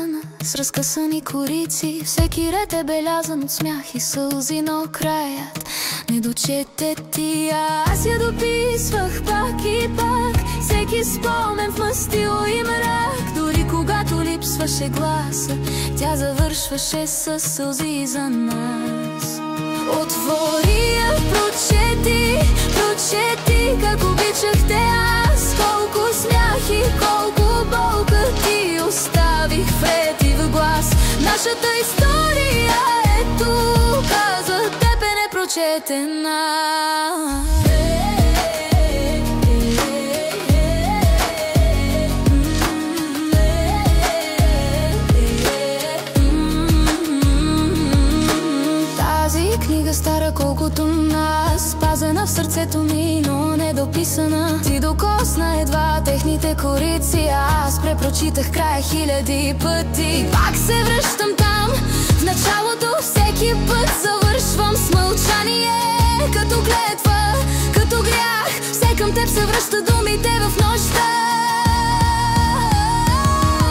написана с разкъсани корици. Всеки ред е белязан от смях и сълзи, но краят не дочете ти. Аз я дописвах пак и пак, всеки спомен в мастило и мрак. Дори когато липсваше гласа, тя завършваше с сълзи за нас. Отвори я, прочети, прочети как обичах те аз. Колко смях и колко болка ти оставих в ред и в глас. Нашата история е тук, а за теб е непрочетена. Книга стара колкото нас, пазена в сърцето ми, но недописана. Ти докосна едва техните корици, аз препрочитах края хиляди пъти. И пак се връщам там, в началото всеки път завършвам с мълчание. Като клетва, като грях, все към теб се връща думите в нощта.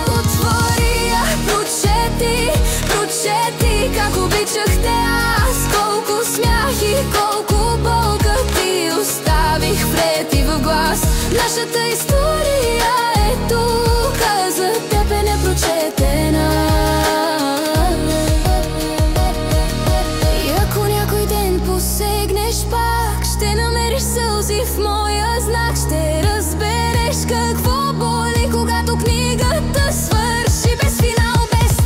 Отвори я, прочети, прочети как обичах те аз. Колко смях и колко болка ти оставих в ред и в глас. Нашата история е тук, а за теб е непрочетена. И ако някой ден посегнеш пак, ще намериш сълзи в моя знак. Ще разбереш какво боли, когато книгата свърши без финал, без теб.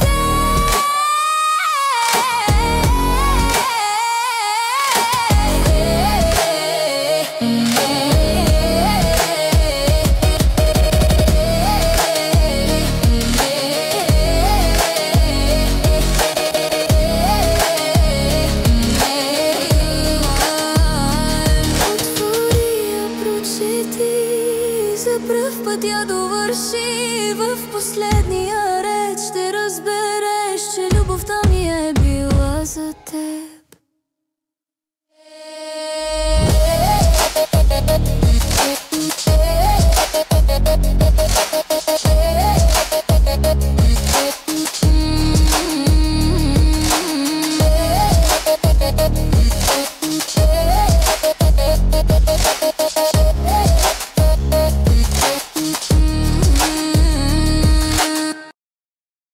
За пръв път я довърши, в последния ред ще разбереш, че любовта ми е била за теб.